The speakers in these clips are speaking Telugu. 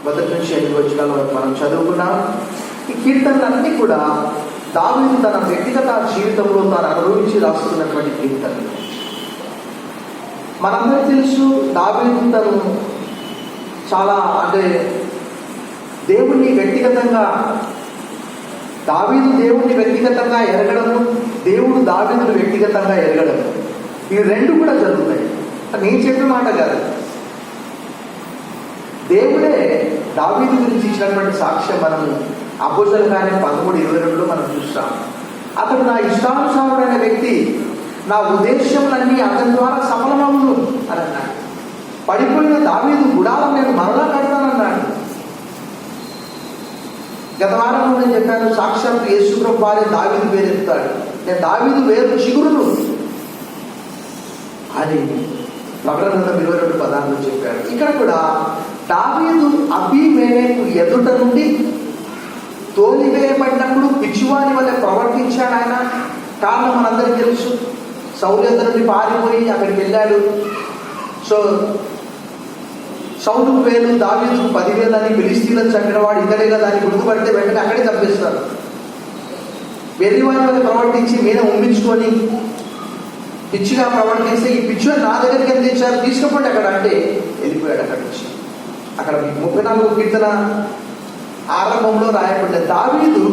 మొదటి నుంచి 8 వచనాల వరకు మనం చదువుకున్నాం. ఈ కీర్తనలన్నీ కూడా దావీదు తన వ్యక్తిగత జీవితంలో తాను అనుభవించి రాస్తున్నటువంటి కీర్తనలు. మనందరికీ తెలుసు దావీదు తను చాలా దేవుణ్ణి వ్యక్తిగతంగా ఎరగడము, దేవుడు దావీదును వ్యక్తిగతంగా ఎరగడము, ఈ రెండు కూడా జరుగుతాయి. నేను చెప్పిన మాట కాదు, దేవుడే దావీదు గురించి ఇచ్చినటువంటి సాక్ష్యం మనము అపోస్తలుల కార్యం 13:22లో మనం చూస్తాం. అతడు నా ఇష్టానుసారుడైన వ్యక్తి, నా ఉద్దేశములన్నీ అతని ద్వారా సఫలమవును అని అన్నాడు. పడిపోయిన దావీదు గుడాలను నేను మరలా కడతానన్నాడు. గత వారంలో నేను చెప్పాను, సాక్షాత్తు యేసుప్రభు వారే దావీదు వేరెత్తాడు. నేను దావీదు వేరు చిగురును అని ప్రకటన 22:16 చెప్పాడు. ఇక్కడ కూడా దావీదు అబీమెలెకు ఎదుట నుండి తోలివేయబడినప్పుడు పిచ్చివాని వల్ల ప్రవర్తించాడు ఆయన. కారణం మనందరికీ తెలుసు, సౌలు ఎదురు నుండి పారిపోయి అక్కడికి వెళ్ళాడు. సో సౌలుకు వేలు, దావీదుకు 10,000 అని ఫిలిష్తీయులను చంపినవాడు ఇతడే కదా అని గుర్తుపడితే వెంటనే అక్కడే తప్పిస్తారు. వెర్రివాని వల్ల ప్రవర్తించి మీద ఉండించుకొని పిచ్చిగా ప్రవర్తిస్తే ఈ పిచ్చివాడు నా దగ్గరికి ఎంత తెచ్చారు, తీసుకుపోండి అక్కడ అంటే వెళ్ళిపోయాడు అక్కడి నుంచి. అక్కడ 34వ కీర్తన ఆరంభంలో రాయబడ్డ దావీదు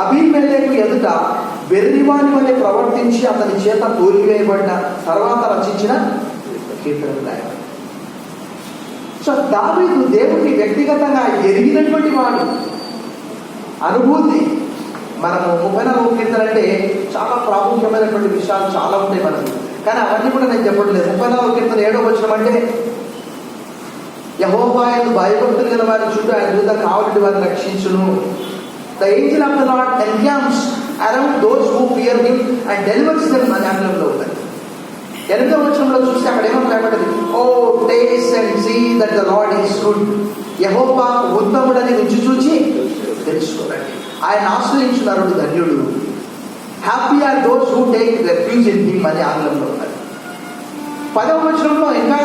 అబీమెలెకు ఎదుట వెర్రివాని వలె ప్రవర్తించి అతని చేత తోలివేయబడిన తర్వాత రచించిన కీర్తనలు రాయబడ్డాయి. సో దావీదు దేవుడిని వ్యక్తిగతంగా ఎరిగినటువంటి వాడు. అనుభూతి మనము 34వ కీర్తన అంటే చాలా ప్రాముఖ్యమైనటువంటి విషయాలు చాలా ఉంటాయి మనకు, కానీ అవన్నీ కూడా నేను చెప్పట్లేదు. 34వ కీర్తన 7వ వచనం అంటే యెహోవా యందు భయభక్తులు గల వారి చుట్టూ ఆయన దూత కావలి వారిని రక్షించును. The angel of the Lord encamps around those who fear him and delivers them అని ఆంగ్లంలో ఉంది. 8వ వచనంలో చూస్తే అక్కడ ఏమో రాయబడింది, O taste and see that the Lord is good. Jehovah ఉత్తముడని రుచి చూచి తెలుసుకోనండి, ఆయన ఆశ్రయించిన నరుడు ధన్యుడు. Happy are those who take refuge in him అని ఆంగ్లంలో ఉన్నది. 10వ వచనంలో ఇంకా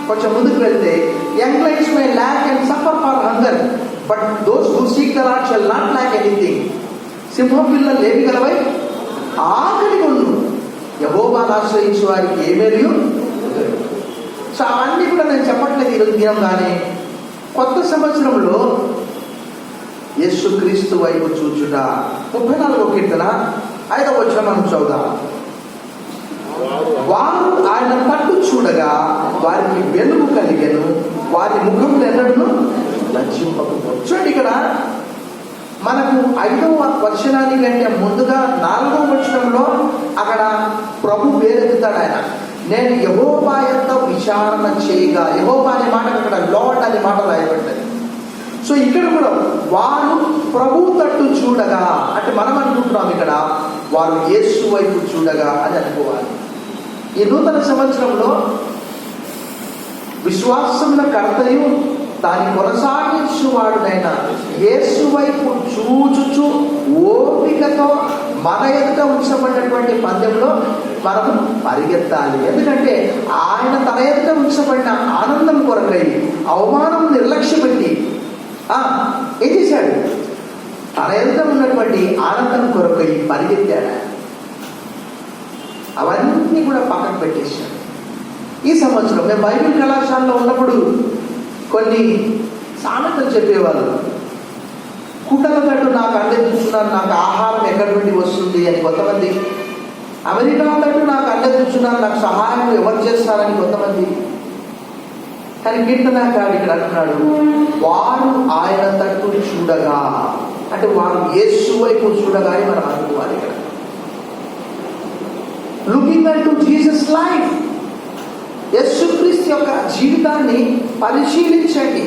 కొంచెం ముందుకు వెళ్తే, young lions may lack and suffer for hunger but those who seek the lord shall not lakh anything. సింహం పిల్లలు లేవి గలవై ఆకలి కొను, యెహోవాను ఆశ్రయించు వారికి ఏమేలు. సో అవన్నీ కూడా నేను చెప్పట్లేదు ఈరోజు దినం. కానీ కొత్త సంవత్సరంలో యేసుక్రీస్తు వైపు చూచుట. 34వ కీర్తన 5వ వచనం మనం చదువుదాం. వారు ఆయన తట్టు చూడగా వారికి వెలుగు కలిగెను, వారి ముఖములు ఎన్నడూ లజ్జింపకపోవచ్చు. చూడండి, ఇక్కడ మనకు 5వ వచనానికి అంటే ముందుగా 4వ వచనంలో అక్కడ ప్రభు వేరెత్తుతాడు. ఆయన నేను యెహోవా యొక్క విచారణ చేయగా, యెహోవా అనే మాట అక్కడ లార్డ్ అనే మాట రాయబడ్డది. సో ఇక్కడ కూడా వారు ప్రభు తట్టు చూడగా అంటే మనం అనుకుంటున్నాం ఇక్కడ వారు యేసు వైపు చూడగా అని అనుకోవాలి. ఈ నూతన సంవత్సరంలో విశ్వాసముల కర్తయు దాన్ని కొనసాగించువాడునైన యేసు వైపు చూచుచు ఓపికతో మన ఎదుట ఉంచబడినటువంటి పందెంలో మనం పరిగెత్తాలి. ఎందుకంటే ఆయన తన ఎదుట ఉంచబడిన ఆనందం కొరకై అవమానం నిర్లక్ష్యపెట్టి ఏం చేశాడు, తన ఎదుట ఉన్నటువంటి ఆనందం కొరకై పరిగెత్తాడు. అవన్నీ కూడా పక్కకు పెట్టేశాడు. ఈ సంవత్సరం మేము బైబిల్ కళాశాలలో ఉన్నప్పుడు కొన్ని సామెతలు చెప్పేవాళ్ళు. కుట్టల తట్టు నాకు అండెత్తుచున్నారు, నాకు ఆహారం ఎక్కడి నుండి వస్తుంది అని కొంతమంది. అమెరికా తట్టు నాకు అండెత్తుచున్నారు, నాకు సహాయం ఎవరు చేస్తారని కొంతమంది. కానీ కీర్తనకారుడు ఇక్కడ అంటున్నాడు, వారు ఆయన తట్టు చూడగా అంటే వారు యేసు వైపు చూడగా అని మనం అనుకోవాలి. ఇక్కడ లుకింగ్ అన్టు జీసస్ లైఫ్, యేసుక్రీస్తు యొక్క జీవితాన్ని పరిశీలించండి,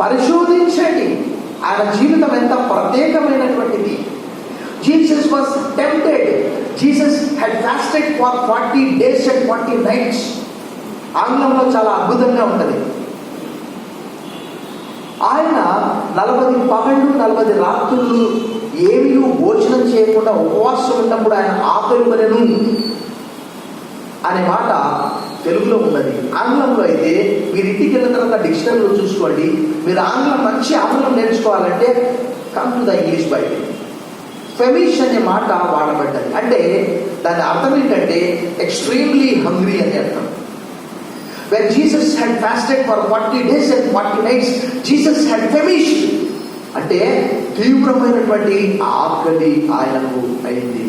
పరిశోధించండి. ఆయన జీవితం ఎంత ప్రత్యేకమైనటువంటిది. Jesus was tempted, Jesus had fasted for 40 days and 40 nights. ఆంగ్లంలో చాలా అద్భుతంగా ఉంటుంది. ఆయన 40 పగళ్ళు 40 రాత్రులు ఏమీ భోజనం చేయకుండా ఉపవాసం ఉన్నప్పుడు ఆయన ఆకలి కొనెను అనే మాట తెలుగులో ఉన్నది. ఆంగ్లంలో అయితే మీరు ఇంటికి వెళ్ళిన తర్వాత డిక్షనరీలో చూసుకోండి. మీరు మంచి ఆంగ్లం నేర్చుకోవాలంటే come to the English Bible. Famish అనే మాట వాడబడ్డది. అంటే దాని అర్థం ఏంటంటే ఎక్స్ట్రీమ్లీ హంగ్రీ అని అర్థం. When Jesus had fasted for 40 days and 40 nights, Jesus had famished. అంటే తీవ్రమైనటువంటి ఆకలి ఆయనకు అయింది.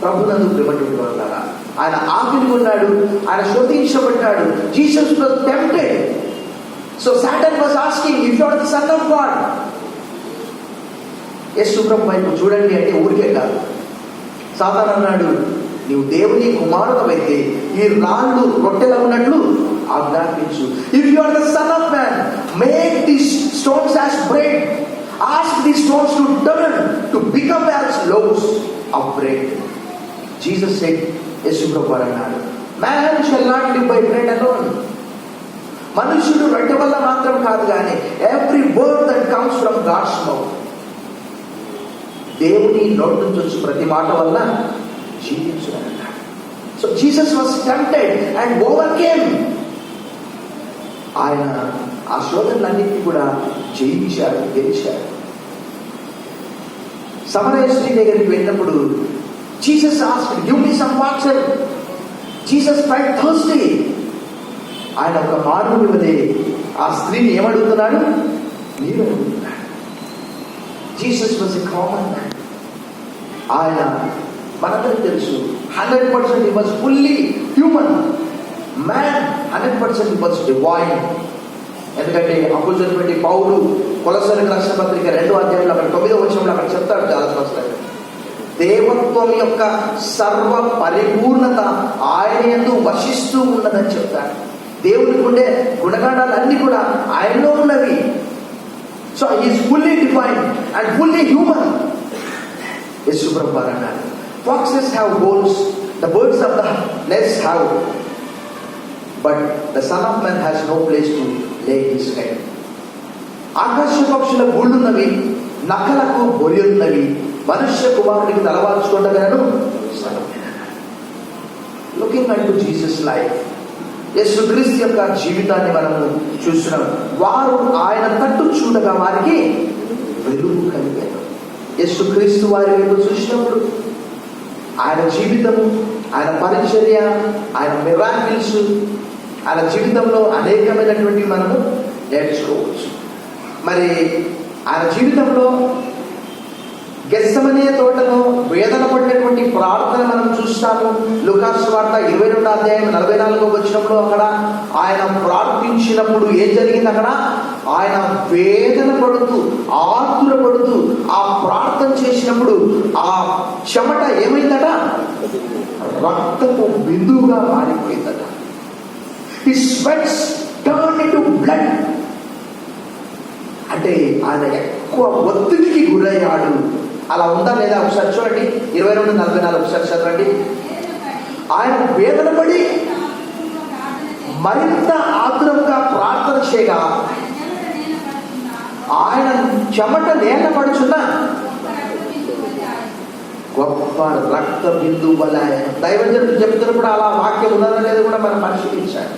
ప్రభునందు ప్రియమైనటువంటి వారులారా, ఆయన ఆకలి ఉన్నాడు, ఆయన శోధించబడ్డాడు. Jesus was tempted. So Satan was asking, if you are the son of God, యేసు ప్రభు వైపు చూడండి అంటే ఊరికే కాదు. సాతాను అన్నాడు, నీవు దేవుని కుమారుడవైతే ఈ రాళ్ళు రొట్టెల ఉన్నట్లు ఆజ్ఞాపించు. If you are the son of man, make this stones as bread. Ask the stones to turn to become as loaves of bread. Jesus said, Yesu ప్రభు అన్నాడు, man shall not live by bread alone. మనుషుడు రొట్టె వల్ల మాత్రం కాదు కానీ every word that comes from God's mouth. దేవుని నోటి నుంచి వచ్చి ప్రతి మాట వల్ల జీవించున్నాడు. So Jesus was tempted and overcame. ఆయన ఆ శోధనలన్నింటినీ కూడా జయించాడు, గెలిచాడు. సమరయ స్త్రీ దగ్గరికి వెళ్ళినప్పుడు Jesus asked, give me some water. Jesus felt thirsty. ఆయన ఒక మానవుని వలె ఆ స్త్రీని ఏమడుగుతున్నాడు? నీరు అడుగుతున్నాడు. Jesus was a common man. ఆయన మనందరికీ తెలుసు 100% he was fully human man, 100% he was divine. ఎందుకంటే అపోస్తలుడైన పౌలు కొలస్సీయులకు రాసిన పత్రిక 2వ అధ్యాయంలో 9వ వచనంలో అక్కడ చెప్తాడు చాలా స్పష్టంగా, దేవత్వం యొక్క సర్వ పరిపూర్ణత ఆయన యందు వశిస్తూ ఉన్నదని చెప్తాడు. దేవునికి ఉండే గుణగణాలన్నీ కూడా ఆయనలో ఉన్నవి. So he is fully divine and fully human. యేసు ప్రభు అన్నాడు, foxes have holes, the birds of the nest have, but the son of man has no place to lay his head. ఆకాశ పక్షుల గూళ్ళున్నవి, నక్కలకు బొరియలున్నవి, మనుష్య కుమారుడికి తలవాల్చుకుంటగలను. Looking at to Jesus life, Yesukristu యొక్క జీవితాన్ని మనము చూస్తున్నాం. వారు ఆయన తట్టు చూడగా వారికి వెలుగు కలిగారు. యేసుక్రీస్తు వారి వైపు చూసినప్పుడు ఆయన జీవితము, ఆయన పరిచర్య, ఆయన మిరాకిల్స్, ఆయన జీవితంలో అనేకమైనటువంటి మనము నేర్చుకోవచ్చు. మరి ఆయన జీవితంలో గెత్సెమనే తోటలో వేదన పడినటువంటి ప్రార్థన మనం చూస్తాము. లూకాసు సువార్త 22వ అధ్యాయం 44వ వచనంలో అక్కడ ఆయన ప్రార్థించినప్పుడు ఏం జరిగింది? అక్కడ ఆయన వేదన పడుతూ ఆతురపడుతూ ఆ ప్రార్థన చేసినప్పుడు ఆ చెమట ఏమైందట? రక్తపు బిందువుగా మారిపోయిందట. His sweats turned into blood. అంటే ఆయన ఎక్కువ ఒత్తిడికి గురయ్యాడు. అలా ఉందా లేదా ఒకసారి చూడండి. 22:44 ఒకసారి చదవండి. ఆయన వేదన పడి మరింత ఆతురంగా ప్రార్థన చేయగా ఆయన చెమట నేల పడుచున్న గొప్ప రక్త బిందువు వల్ల దైవజనుడు చెప్తున్నప్పుడు అలా వాక్యం ఉన్నదా లేదా కూడా మనం పరిశీలించాలి.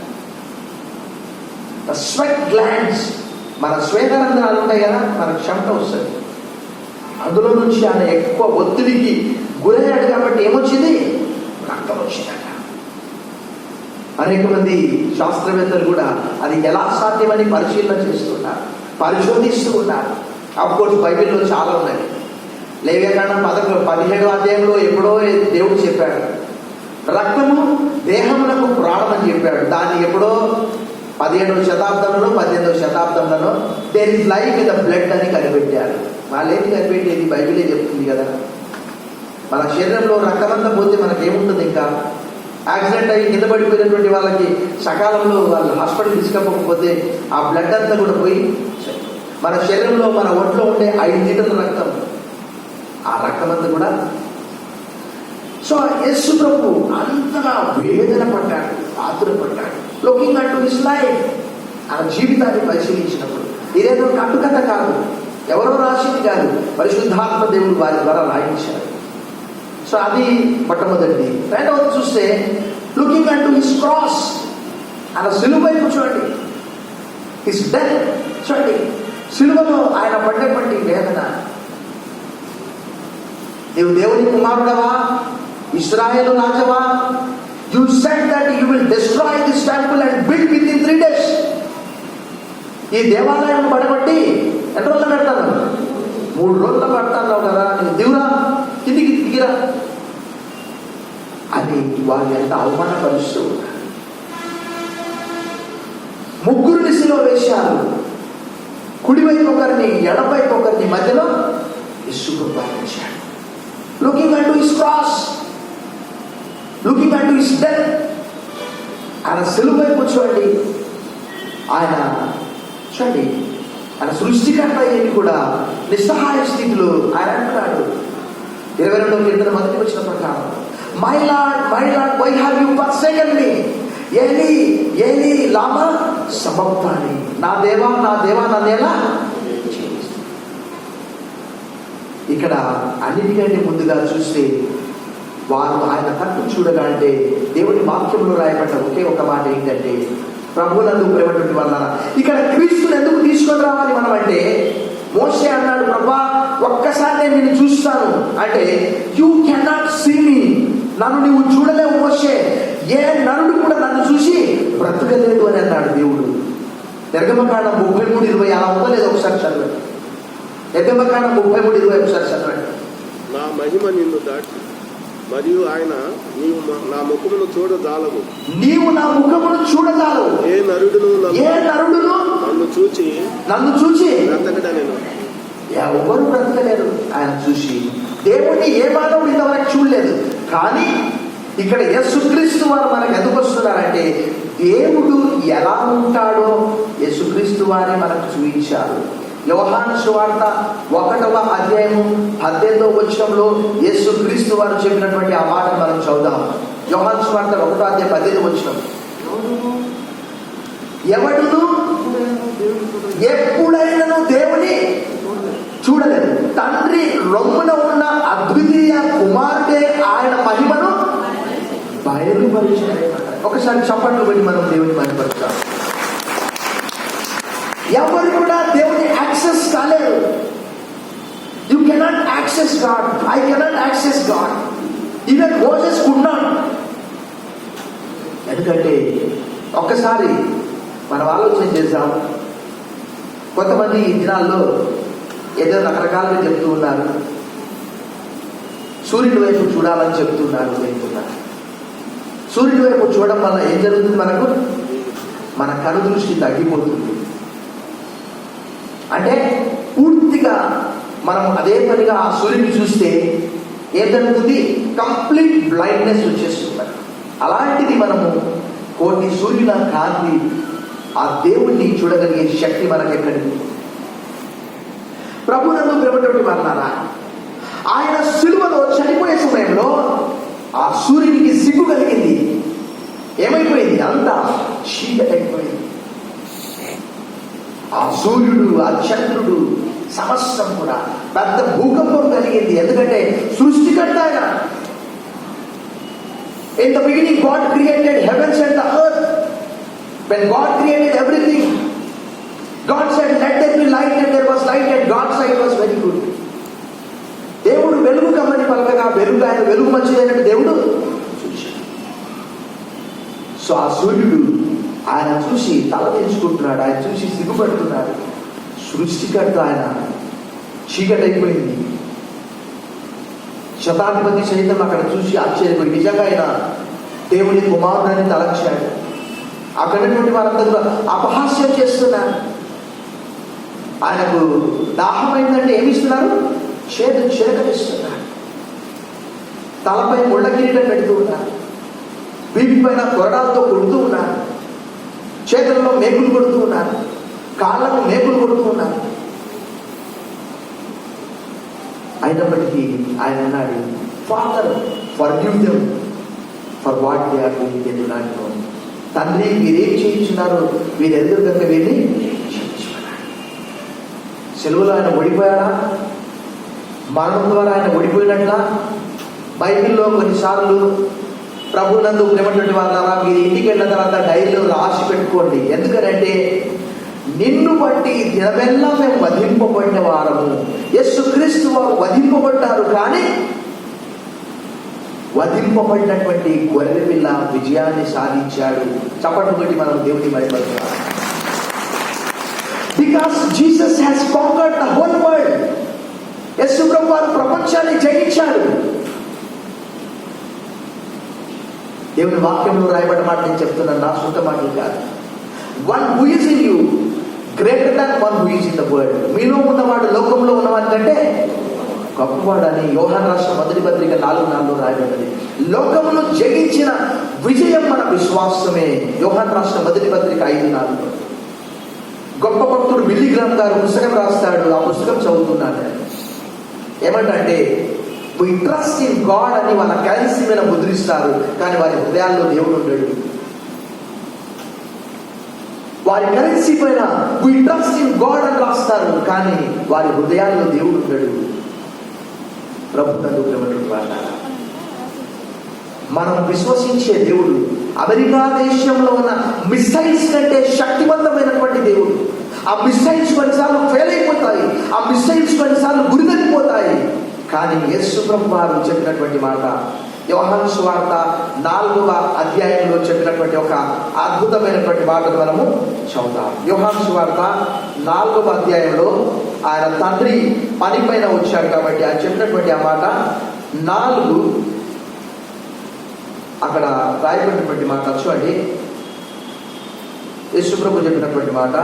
స్వెట్ గ్లాండ్స్, మన శ్వేతరంధ్రాలు ఉంటాయి కదా, మనకు చెమట వస్తుంది. అందులో నుంచి ఆయన ఎక్కువ ఒత్తిడికి గురయ్యాడు కాబట్టి ఏమొచ్చింది? రక్తం వచ్చిందట. అనేక మంది శాస్త్రవేత్తలు కూడా అది ఎలా సాధ్యమని పరిశీలన చేస్తున్నారు, పరిశోధిస్తూ ఉన్నారు. అఫ్కోర్స్ బైబిల్లో చాలా ఉన్నాయి. లేవ్యకాండం 17వ అధ్యాయంలో ఎప్పుడో దేవుడు చెప్పాడు, రక్తము దేహములకు ప్రాణం అని చెప్పాడు. దాన్ని ఎప్పుడో 17వ శతాబ్దంలో 18వ శతాబ్దంలో there is life in the blood అని కనిపెట్టారు. వాళ్ళేమి కనిపెట్టేది? బైబిలే చెప్తుంది కదా. మన శరీరంలో రక్తమంతా పోతే మనకేముంటుంది? ఇంకా యాక్సిడెంట్ అయ్యి కింద పడిపోయినటువంటి వాళ్ళకి సకాలంలో వాళ్ళు హాస్పిటల్ తీసుకపోకపోతే ఆ బ్లడ్ అంతా కూడా పోయి మన శరీరంలో మన ఒంట్లో ఉండే 5 లీటర్ల రక్తం, ఆ రక్తం అంతా కూడా. సో యేసు ప్రభు అంతగా వేదన పడ్డాడు, ఆతురపడ్డాడు. Looking at to his life, ఆయన జీవితాన్ని పరిశీలించినప్పుడు ఇదేదో కట్టుకథ కాదు, ఎవరో రాసింది కాదు, పరిశుద్ధాత్మ దేవుడు వారి ద్వారా రాయించారు. సో అది మొట్టమొదటిది. రెండవది చూస్తే లుకింగ్ అట్ హిస్ క్రాస్, ఆయన సిలువ వైపు చూడండి. హిస్ డెత్ చూడండి, సిలువలో ఆయన పడ్డటువంటి వేదన. నీవు దేవుని కుమారుడవా, ఇశ్రాయేలు రాజవా? You said that you will destroy this temple and build within 3 days. ఈ దేవాలయం పడగొట్టి ఎన్ని రోజులు పెడతాను? 3 రోజులు పెడతాను కదా, నేను దిగురా, కిందికి దిగిరా అని వాళ్ళు ఎంత అవమానపరుస్తూ ఉన్నారు. 3 సిలువ వేశారు. కుడివైపు ఒకరిని, ఎడవైపు ఒకరిని, మధ్యలో యేసును పాలించాడు. Looking at his cross, looking at his death. ఆయన సిలువ వైపు చూడండి. ఆయన చూడండి, ఆయన సృష్టికర్త అయ్యేది కూడా నిస్సహాయ స్థితిలో ఆయన అంటున్నాడు 22వ కీర్తన మొదటి వచనం ప్రకారం, my Lord why have you forsaken me, ఏలీ ఏలీ లామా సబక్తాని. నా దేవా నన్ను ఎలా. ఇక్కడ అన్నిటికంటే ముందుగా చూస్తే వారు ఆయన తట్టు చూడగా, అంటే దేవుని వాక్యంలో రాయబడ్డ ఒకే ఒక మాట ఏంటంటే, ప్రభువునందు ప్రేమటువంటి వల్ల ఇక్కడ క్రీస్తుని ఎందుకు తీసుకొని రావాలి మనం అంటే, మోషే అన్నాడు, ప్రభా ఒక్కసారి నేను నిన్ను చూస్తాను అంటే, యూ కెనాట్ సీ మీ, నన్ను నువ్వు చూడలేవు మోషే, ఏ నరుడు కూడా నన్ను చూసి బ్రతకలేదు అని అన్నాడు దేవుడు. నిర్గమకాండం 33:20 అలా ఉందో లేదో ఒకసారి చదవండి. నిర్గమకాండం 33:20 ఒకసారి చదవండి. నా మహిమ నిన్ను దాటి మరియు ఆయన నీవు నా ముఖమును చూడజాలవు, నీవు నా ముఖమును చూడజాలవు, ఏ నరుడును నన్ను చూచి బ్రతకడనేను. ఎవరు బ్రతకలేరు ఆయన చూసి. దేవుణ్ణి ఏ మానవుడు ఇంతవరకు చూడలేదు. కానీ ఇక్కడ యేసుక్రీస్తు వారు మనకు ఎందుకు వస్తున్నారంటే, దేవుడు ఎలా ఉంటాడో యేసుక్రీస్తు వారి మనకు చూపించారు. యోహాను సువార్త 1వ అధ్యాయము 18వ వచనంలో యేసుక్రీస్తు వారు చెప్పినటువంటి ఆ మాటను మనం చదువుదాం. యోహాను సువార్త 1వ అధ్యాయం 18వ వచనం, ఎవడును ఎప్పుడైనా దేవుని చూడలేదు, తండ్రి రొమ్మున ఉన్న అద్వితీయ కుమారుడే ఆయన మహిమను బయలుపరిచాడు. ఒకసారి చప్పట్లు పెట్టి మనం దేవుని బయలుపరుస్తాం. ఎవరు కూడా దేవుని యాక్సెస్ కాలేరు. You cannot access God, I cannot access God, even Moses could not. ఎందుకంటే ఒక్కసారి మనం ఆలోచన చేద్దాం. కొంతమంది ఈ దినాల్లో ఏదో రకరకాలుగా చెప్తూ ఉన్నారు, సూర్యుడి వైపు చూడాలని చెప్తున్నారు. సూర్యుడి వైపు చూడడం వల్ల ఏం జరుగుతుంది? మన కను దృష్టి తగ్గిపోతుంది. అంటే పూర్తిగా మనం అదే పనిగా ఆ సూర్యుడిని చూస్తే ఏం జరుగుతుంది? కంప్లీట్ బ్లైండ్నెస్ వచ్చేస్తుంది. అలాంటిది మనము కోటి సూర్యుల కాంతి, ఆ దేవుణ్ణి చూడగలిగే శక్తి మనకు ఎక్కడిది? ప్రభువునందు ప్రేమతోటి మాట్లాడారా, ఆయన సిలువలో చనిపోయే సమయంలో ఆ సూర్యునికి సిగ్గు కలిగింది. ఏమైపోయింది? అంతా చీకటి అయిపోయింది. ఆ సూర్యుడు, ఆ చంద్రుడు, సమస్తం కూడా పెద్ద భూకంపం కలిగింది. ఎందుకంటే సృష్టికర్త ఆయన. In the beginning God created heavens and the earth. When God created everything, God said let there be light, and there was light, and God's sight was very good. దేవుడు వెలుగు కమ్మని పలకగా వెలుగు, ఆయన వెలుగు మంచిదైనట్టు దేవుడు చూశాడు. సో ఆ సూర్యుడు ఆయన చూసి తల తెంచుకుంటున్నాడు, ఆయన చూసి సిగ్గుపడుతున్నాడు. సృష్టికర్త ఆయన. చీకటి అయిపోయింది. శతాధిపతి సైతం అక్కడ చూసి ఆశ్చర్యపోయి నిజంగా ఆయన దేవుని కుమారుడని తలంచాడు. అక్కడటువంటి వారందరూ అపహాస్యం చేస్తున్నారు. ఆయనకు దాహమైందంటే ఏమిస్తున్నారు? చిలకనిస్తున్నారు. తలపై ముళ్ళ కిరీటం పెడుతూ ఉన్నారు. వీటి పైన కొరడాలతో కొడుతూ ఉన్నారు. చేతుల్లో మేకులు కొడుతూ ఉన్నారు. కాళ్ళకు మేకులు కొడుతూ ఉన్నారు. అయినప్పటికీ ఆయన అన్నాడు, father forgive them for what they are doing, they do not know. తండ్రి మీరేం చేయించున్నారో మీరు ఎదురు కనుక వీరిని క్షమించుకున్నాడు. సెలవులో ఆయన ఓడిపోయాడా? మరణం ద్వారా ఆయన ఓడిపోయినట్లా? బైబిల్లో కొన్నిసార్లు ప్రభునందు ప్రేమటువంటి వాళ్ళారా, మీరు ఇంటికి వెళ్ళిన తర్వాత డైరీలో రాసి పెట్టుకోండి. ఎందుకంటే నిన్ను బట్టి దినమెల్లా మేము వధింపబడిన వారము. యేసుక్రీస్తు వారు వధింపబడ్డారు, కానీ వధింపబడినటువంటి గొర్రె పిల్ల విజయాన్ని సాధించాడు. చప్పట్లు కొట్టి మనం దేవుని మహిమపరుస్తాం. Because Jesus has conquered the whole world. Yesu ప్రభు వారు ప్రపంచాన్ని జయించాడు. దేవుని వాక్యంలో రాయబడ్డ మాట నేను చెప్తున్నాను, నా సొంత మాటలు కాదు. One who is in you greater than one who is in the world. మీలో ఉన్నవాడు లోకంలో ఉన్నవాడి కంటే గొప్పవాడని యోహాను రాసిన మొదటి పత్రిక 4:4 రాయబడ్డది. లోకమును జయించిన విజయం మన విశ్వాసమే. యోహాను రాసిన మొదటి పత్రిక 5:4. గొప్ప భక్తుడు బిల్లీ గ్రామ్ గారు పుస్తకం రాస్తాడు. ఆ పుస్తకం చదువుతున్నాడు. ఏమంటే we trust in God అని వాళ్ళ కరెన్సీ మీద ముద్రిస్తారు, కానీ వారి హృదయాల్లో దేవుడు ఉండడు. వారి కరెన్సీ పైన we trust in God అని రాస్తారు, కానీ వారి హృదయాల్లో దేవుడు ఉండడు. ప్రభుత్వం మనం విశ్వసించే దేవుడు అమెరికా దేశంలో ఉన్న మిసైల్స్ కంటే శక్తివంతమైనటువంటి దేవుడు. ఆ మిసైల్స్ కొన్నిసార్లు ఫెయిల్ అయిపోతాయి, ఆ మిసైల్స్ కొన్నిసార్లు గురితగిపోతాయి, కానీ యేసు ప్రభు వారు చెప్పినటువంటి మాట యోహాను సువార్త 4వ అధ్యాయంలో చెప్పినటువంటి ఒక అద్భుతమైనటువంటి మాటను మనము చదువుతాం. యోహాను సువార్త 4వ అధ్యాయంలో ఆయన తండ్రి పని పైన వచ్చాడు కాబట్టి ఆయన చెప్పినటువంటి ఆ మాట 4 అక్కడ రాయబడినటువంటి మాట చూడండి. యేసు ప్రభు చెప్పినటువంటి మాట,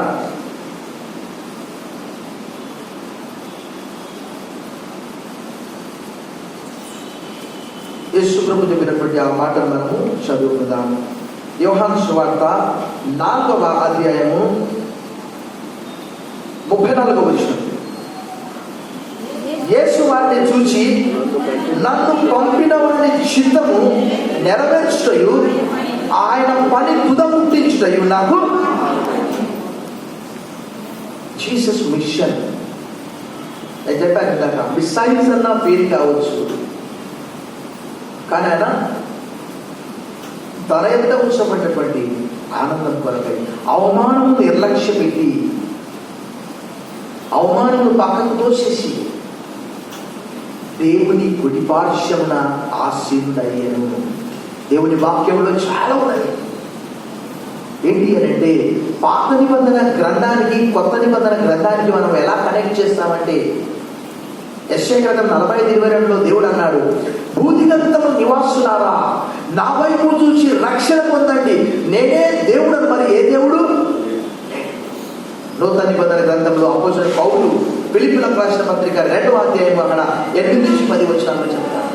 యేసు ప్రభు చెప్పినటువంటి ఆ మాటను మనము చదువుకుందాం. యోహాను సువార్త 4వ అధ్యాయము 34వ వచనం. యేసు వారిని చూచి, నన్ను పంపిన వారి చిత్తము నెరవేర్చుటయు ఆయన పని తుదముట్టించుటయు నాకు. జీసస్ మిషన్ నేను చెప్పాను ఇందాక, మిసైల్స్ అన్న పేరు కావచ్చు, కానీ ఆయన తల ఎంత ఉంచబడినటువంటి ఆనందం కొరకై అవమానము నిర్లక్ష్య పెట్టి, అవమానము పక్కకు తోసేసి దేవుని కుడిపార్శ్వమున ఆసీనుడయ్యను. దేవుని వాక్యంలో చాలా ఉన్నాయి. ఏంటి అని అంటే, పాత నిబంధన గ్రంథానికి కొత్త నిబంధన గ్రంథానికి మనం ఎలా కనెక్ట్ చేస్తామంటే, యెషయా గ్రంథం 45:22లో దేవుడు అన్నాడు, భూదిగంతము నివాసులారా నా వైపు చూసి రక్షణ పొందండి, నేనే దేవుడు. మరి ఏ దేవుడు? నూతన నిబంధన గ్రంథంలో అపోస్తలుడైన పౌలు ఫిలిప్పీయులకు రాసిన పత్రిక 2వ అధ్యాయం అక్కడ 8-10 వచనాల్లో చెప్తారు,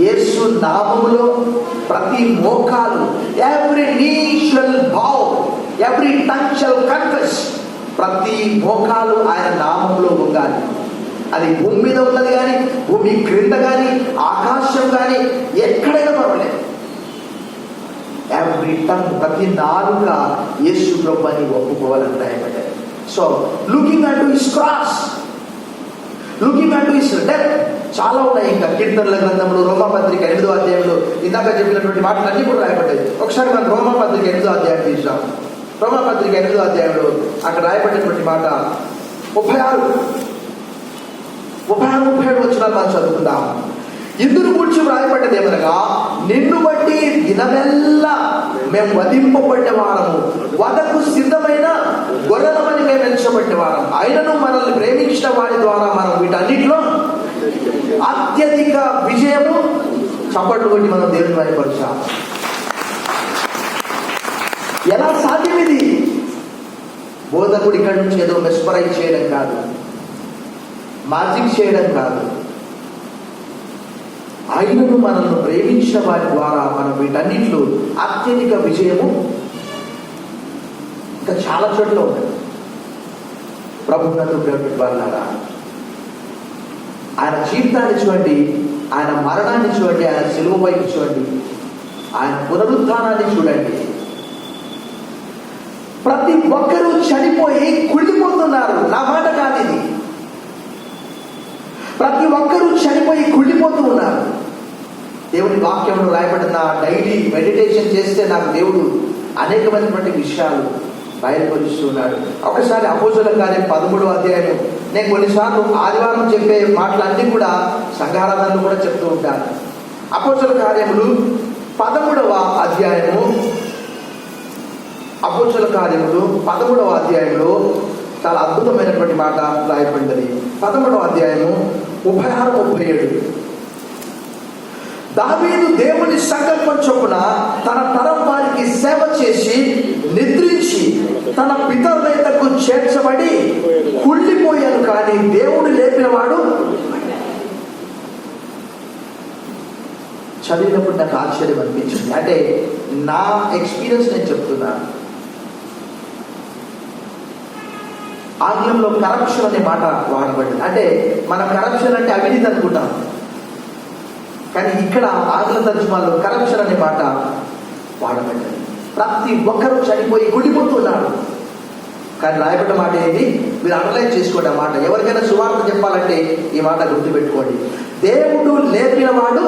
యేసు నామములో ప్రతి మోకాలు, ఎవ్రీ నీ షల్ బౌ, ఎవ్రీ టంగ్ షల్ కన్ఫెస్, ప్రతి మోకాలు ఆయన నామములో ఉండాలి. అది భూమి మీద ఉన్నది కానీ, భూమి క్రింద కానీ, ఆకాశం కానీ, ఎక్కడైనా పర్వాలేదు. ఎవ్రీ టంగ్, ప్రతి నాలుక యేసు ప్రభు అని ఒప్పుకోవాలని రాయబడ్డాయి. So looking at his cross, looking at his death, చాలా ఉన్నాయి. ఇంకా కీర్తనల గ్రంథంలో, రోమాపత్రిక 8వ అధ్యాయంలో ఇందాక చెప్పినటువంటి మాటలు అన్ని కూడా రాయబడ్డాయి. ఒకసారి మనం రోమాపత్రిక 8వ అధ్యాయం తీసాం. రోమాపత్రిక 8వ అధ్యాయంలో అక్కడ రాయబడినటువంటి మాట 36-37 వచనాలు మనం చదువుకుందాం. ఇందును గురించి రాయబడ్డది ఏమనగా, నిన్ను బట్టి దినమెల్లా మేము వధింపబడ్డ వారము, వధకు సిద్ధమైన గొర్రెలమని మేము ఎంచబడ్డ వారం, ఆయనను మనల్ని ప్రేమించిన వారి ద్వారా మనం వీటన్నిటిలో అత్యధిక విజయము. చప్పట్లు కొట్టి మనం దేవుని బయపరచాం. ఎలా సాధ్యం ఇది? బోధకుడి ఇక్కడి నుంచి ఏదో మెస్పరైజ్ చేయడం కాదు, మ్యాజిక్ చేయడం కాదు, ఆయనను మనల్ని ప్రేమించిన వారి ద్వారా మనం వీటన్నిటిలో అత్యధిక విజయము. ఇంకా చాలా చోట్ల ఉంటుంది. ప్రభుత్వంతో ప్రేమించారా, ఆయన జీవితాన్ని చూడండి, ఆయన మరణాన్ని చూడండి, ఆయన శిలువ వైపు చూడండి, ఆయన పునరుద్ధానాన్ని చూడండి. ప్రతి ఒక్కరూ చనిపోయి కుళ్ళిపోతున్నారు. నా మాట కాదు ఇది. ప్రతి ఒక్కరూ చనిపోయి కుళ్ళిపోతూ ఉన్నారు. దేవుని వాక్యం వాక్యంలో రాయబడిన డైలీ మెడిటేషన్ చేస్తే నాకు దేవుడు అనేకమైనటువంటి విషయాలు బయలుపరుస్తున్నాడు. ఒకసారి అపోస్తలుల కార్యం 13వ అధ్యాయం, నేను కొన్నిసార్లు ఆదివారం చెప్పే మాటలన్నీ కూడా సంఘారాధనలు కూడా చెప్తూ ఉంటాను. అపోస్తలుల కార్యములు 13వ అధ్యాయము, అపోస్తలుల కార్యములు 13వ అధ్యాయంలో చాలా అద్భుతమైనటువంటి మాట రాయబడింది. 13వ అధ్యాయము 36-37. దావీదు దేవుని సంకల్పం చొప్పున తన తరం వారికి సేవ చేసి నిద్రించి తన పితరులకు చేర్చబడి కుళ్ళిపోయాను, కానీ దేవుడు లేపినవాడు. చదివినప్పుడు నాకు ఆశ్చర్యం అనిపించింది. అంటే నా ఎక్స్పీరియన్స్ నేను చెప్తున్నాను. ఆంగ్లంలో కరప్షన్ అనే మాట వాడబడింది. అంటే మనం కరప్షన్ అంటే అవినీతి అనుకుంటాం, కానీ ఇక్కడ ఆంగ్ల తర్జుమాలో కరప్షన్ అనే మాట వాడబడింది. ప్రతి ఒక్కరూ చనిపోయి గుడిపోతున్నారు. కానీ రాయబడ్డ మాట ఏంటి? మీరు అనలైజ్ చేసుకోండి ఆ మాట. ఎవరికైనా సువార్త చెప్పాలంటే ఈ మాట గుర్తుపెట్టుకోండి. దేవుడు లేపిన వాడు,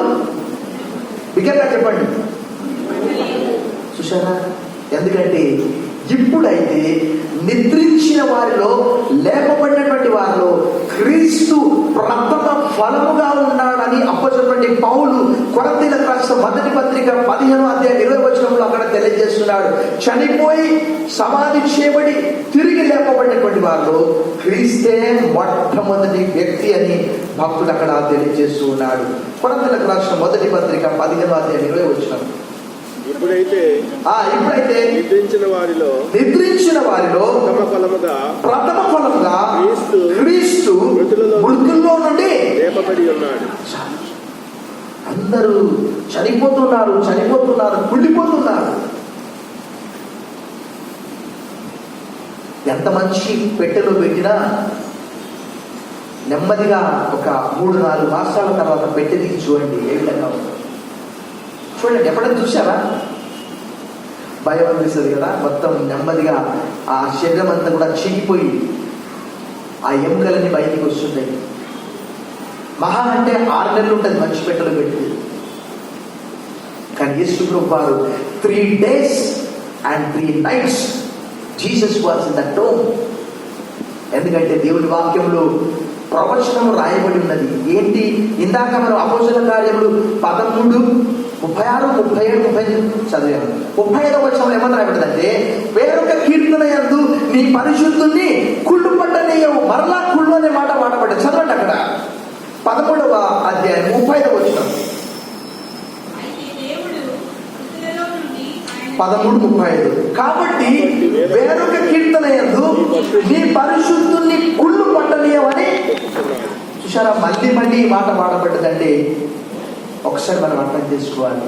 బిగ్గరగా చెప్పండి, చూసారా? ఎందుకంటే ఇప్పుడైతే నిద్రించిన వారిలో, లేపబడినటువంటి వారిలో క్రీస్తు ప్రథమ ఫలముగా ఉన్నాడని అప్పచెప్పటి పౌలు కొరింథీయులకు రాసిన మొదటి పత్రిక 15వ అధ్యాయం 20వ వచనంలో అక్కడ తెలియజేస్తున్నాడు. చనిపోయి సమాధి చేయబడి తిరిగి లేపబడినటువంటి వారిలో క్రీస్తే మొట్టమొదటి వ్యక్తి అని భక్తుడు అక్కడ తెలియజేస్తూ ఉన్నాడు. కొరింథీయులకు రాసిన మొదటి పత్రిక 15వ అధ్యాయం 20వ వచనం. ఇప్పుడైతే నిద్రించిన వారిలో ప్రథమ ఫలముగా క్రీస్తు మృతుల్లో నుండి లేపబడి ఉన్నాడు. అందరూ చనిపోతున్నారు, కుళ్ళిపోతున్నారు. ఎంత మంచి పెట్టెలో పెట్టినా నెమ్మదిగా ఒక 3-4 మాసాల తర్వాత పెట్టె తీసి చూడండి ఏ విధంగా ఉందో. చూడండి, ఎప్పుడైనా చూసారా? భయం అనిపిస్తుంది కదా. మొత్తం నెమ్మదిగా ఆ శరీరం అంతా కూడా చీకిపోయి ఆ ఎముకలన్నీ బయటికి వస్తున్నాయి. మహా అంటే 6 నెలలు ఉంటుంది మంచి పెట్టెలు పెట్టి. కానీ యేసు ప్రభువు వారు 3 days and 3 nights Jesus was in the tome. ఎందుకంటే దేవుని వాక్యంలో ప్రవచనం రాయబడి ఉన్నది. ఏంటి? ఇందాక మనం అపోస్తలుల కార్యములు 13, 36, 37, 38 చదివాము. 35వ వచనంలో ఏమని రాయబడిందంటే, వేరొక కీర్తన యందు నీ పరిశుద్ధుని కుళ్ళు పట్టనీయవు. మరలా కుళ్ళు అనే మాట వాడబడ్డది. చదవండి అక్కడ 13వ అధ్యాయం 35వ వచనం. 13:35. కాబట్టి వేరొక కీర్తన యందు నీ పరిశుద్ధుని కుళ్ళు పట్టనీయవని. చూసారా? మళ్ళీ ఈ మాట వాడబడ్డదంటే ఒకసారి మనం అర్థం చేసుకోవాలి.